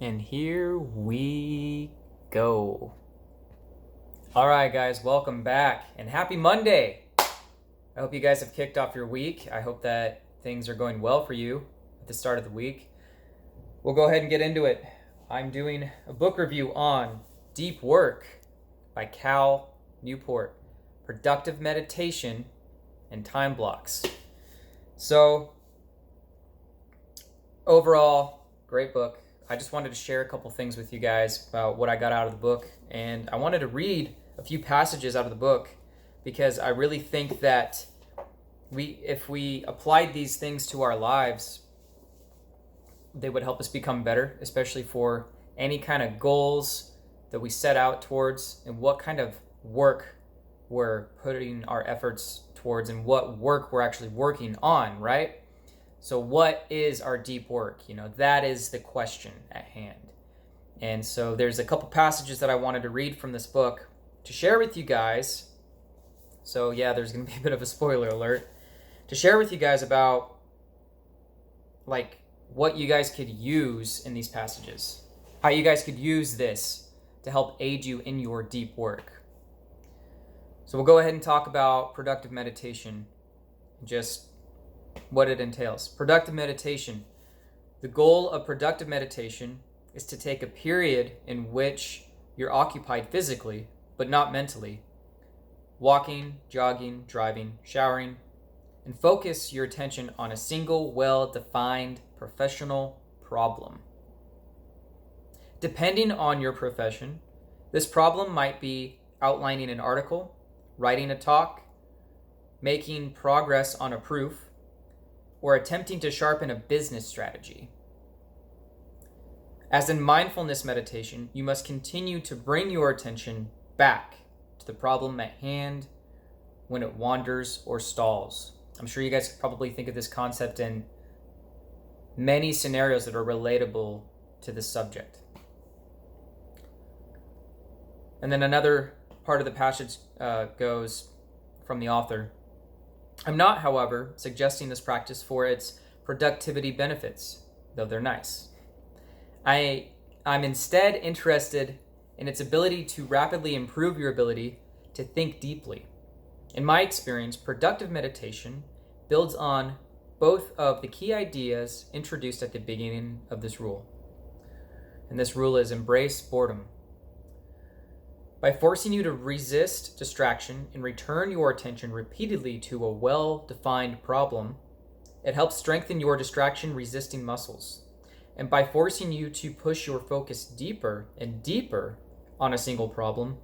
And here we go. All right, guys, welcome back and happy Monday. I hope you guys have kicked off your week. I hope that things are going well for you at the start of the week. We'll go ahead and get into it. I'm doing a book review on Deep Work by Cal Newport, Productive Meditation and Time Blocks. So, overall, great book. I just wanted to share a couple things with you guys about what I got out of the book, and I wanted to read a few passages out of the book because I really think that if we applied these things to our lives, they would help us become better, especially for any kind of goals that we set out towards and what kind of work we're putting our efforts towards and what work we're actually working on, right? So what is our deep work? That is the question at hand. And so there's a couple passages that I wanted to read from this book to share with you guys. So yeah, there's going to be a bit of a spoiler alert. To share with you guys about what you guys could use in these passages. How you guys could use this to help aid you in your deep work. So we'll go ahead and talk about productive meditation, just what it entails. Productive meditation. The goal of productive meditation is to take a period in which you're occupied physically, but not mentally, walking, jogging, driving, showering, and focus your attention on a single, well-defined professional problem. Depending on your profession, this problem might be outlining an article, writing a talk, making progress on a proof, or attempting to sharpen a business strategy. As in mindfulness meditation, you must continue to bring your attention back to the problem at hand when it wanders or stalls. I'm sure you guys probably think of this concept in many scenarios that are relatable to this subject. And then another part of the passage goes from the author. I'm not, however, suggesting this practice for its productivity benefits, though they're nice. I'm instead interested in its ability to rapidly improve your ability to think deeply. In my experience, productive meditation builds on both of the key ideas introduced at the beginning of this rule. And this rule is embrace boredom. By forcing you to resist distraction and return your attention repeatedly to a well-defined problem, it helps strengthen your distraction-resisting muscles. And by forcing you to push your focus deeper and deeper on a single problem,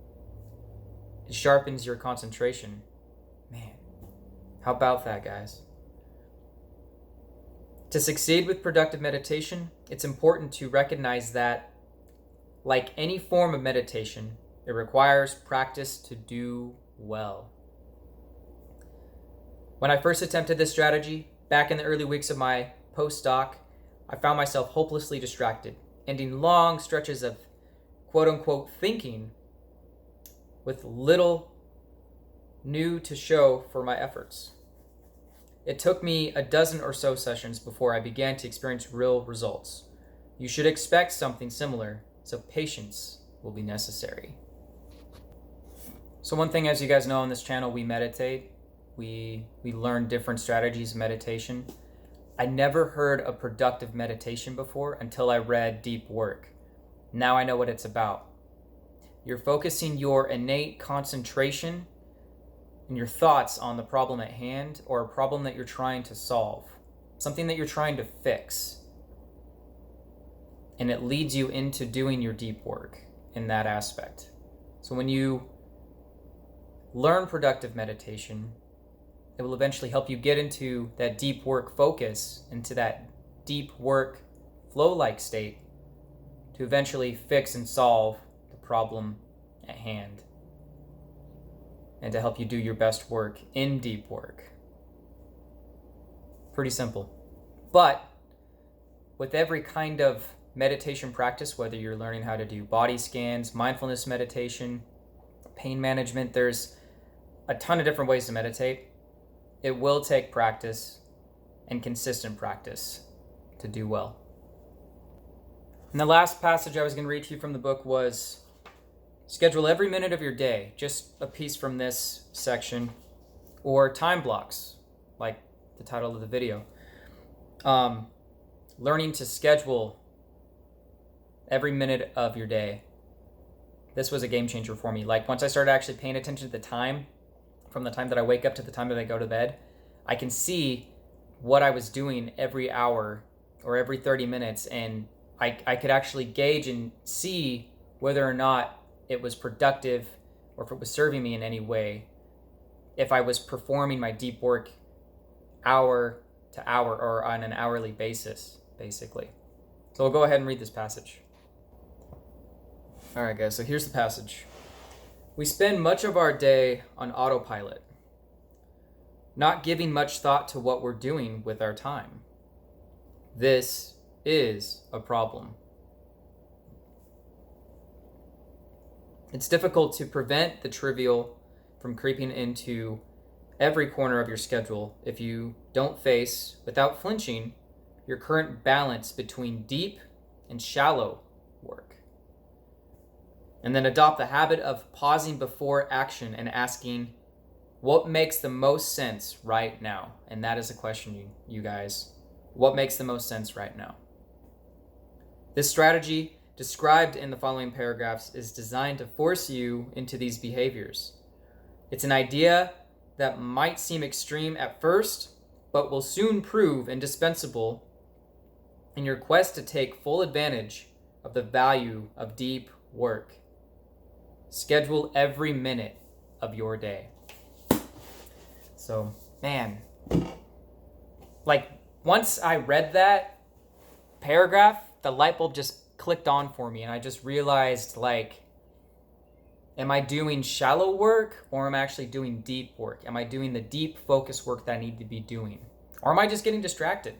it sharpens your concentration. Man, how about that, guys? To succeed with productive meditation, it's important to recognize that, like any form of meditation, it requires practice to do well. When I first attempted this strategy, back in the early weeks of my postdoc, I found myself hopelessly distracted, ending long stretches of quote-unquote thinking with little new to show for my efforts. It took me a dozen or so sessions before I began to experience real results. You should expect something similar, so patience will be necessary. So one thing, as you guys know on this channel, we meditate. We learn different strategies of meditation. I never heard of productive meditation before until I read Deep Work. Now I know what it's about. You're focusing your innate concentration and your thoughts on the problem at hand or a problem that you're trying to solve, something that you're trying to fix. And it leads you into doing your deep work in that aspect. So when you learn productive meditation, it will eventually help you get into that deep work focus, into that deep work flow-like state to eventually fix and solve the problem at hand and to help you do your best work in deep work. Pretty simple. But with every kind of meditation practice, whether you're learning how to do body scans, mindfulness meditation, pain management, there's a ton of different ways to meditate. It will take practice and consistent practice to do well. And the last passage I was going to read to you from the book was schedule every minute of your day, just a piece from this section, or time blocks, like the title of the video. Learning to schedule every minute of your day. This was a game changer for me. Like once I started actually paying attention to the time, from the time that I wake up to the time that I go to bed, I can see what I was doing every hour or every 30 minutes, and I could actually gauge and see whether or not it was productive or if it was serving me in any way, if I was performing my deep work hour to hour or on an hourly basis, basically. So we'll go ahead and read this passage. All right, guys, so here's the passage. We spend much of our day on autopilot, not giving much thought to what we're doing with our time. This is a problem. It's difficult to prevent the trivial from creeping into every corner of your schedule if you don't face, without flinching, your current balance between deep and shallow work. And then adopt the habit of pausing before action and asking, what makes the most sense right now? And that is a question, you guys. What makes the most sense right now? This strategy, described in the following paragraphs, is designed to force you into these behaviors. It's an idea that might seem extreme at first, but will soon prove indispensable in your quest to take full advantage of the value of deep work. Schedule every minute of your day. So, man, like once I read that paragraph, the light bulb just clicked on for me, and I just realized, like, am I doing shallow work or am I actually doing deep work? Am I doing the deep focus work that I need to be doing? Or am I just getting distracted?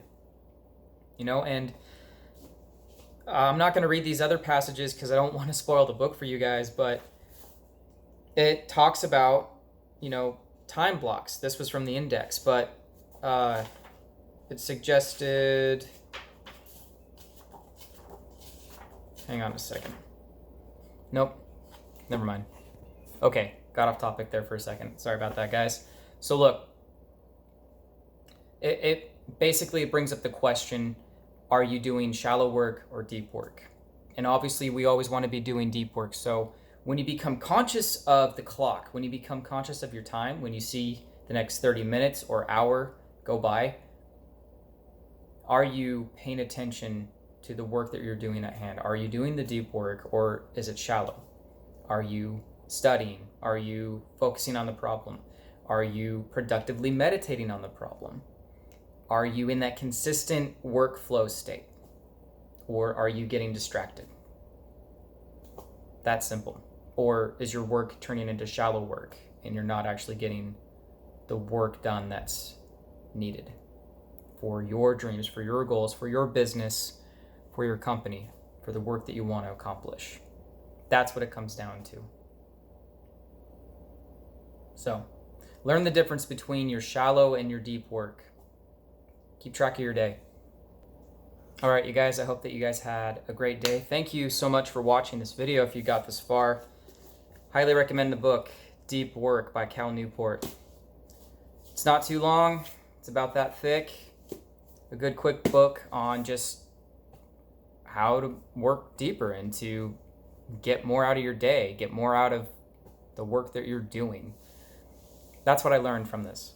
You know, and I'm not going to read these other passages because I don't want to spoil the book for you guys, but it talks about, you know, time blocks. This was from the index, but it suggested, hang on a second. Nope, never mind. Okay, got off topic there for a second. Sorry about that, guys. So look, it basically brings up the question, are you doing shallow work or deep work? And obviously we always want to be doing deep work. So when you become conscious of the clock, when you become conscious of your time, when you see the next 30 minutes or hour go by, are you paying attention to the work that you're doing at hand? Are you doing the deep work, or is it shallow? Are you studying? Are you focusing on the problem? Are you productively meditating on the problem? Are you in that consistent workflow state? Or are you getting distracted? That's simple. Or is your work turning into shallow work and you're not actually getting the work done that's needed for your dreams, for your goals, for your business, for your company, for the work that you want to accomplish? That's what it comes down to. So, learn the difference between your shallow and your deep work. Keep track of your day. All right, you guys, I hope that you guys had a great day. Thank you so much for watching this video if you got this far. Highly recommend the book, Deep Work by Cal Newport. It's not too long. It's about that thick. A good quick book on just how to work deeper and to get more out of your day, get more out of the work that you're doing. That's what I learned from this.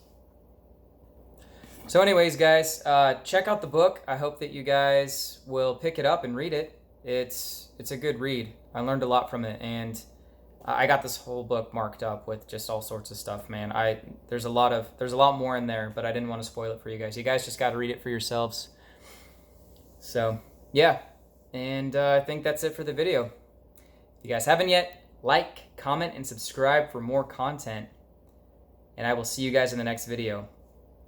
So anyways, guys, check out the book. I hope that you guys will pick it up and read it. It's a good read. I learned a lot from it, and I got this whole book marked up with just all sorts of stuff, man. There's a lot more in there, but I didn't want to spoil it for you guys. You guys just got to read it for yourselves. So, yeah. And I think that's it for the video. If you guys haven't yet, like, comment, and subscribe for more content. And I will see you guys in the next video.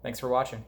Thanks for watching.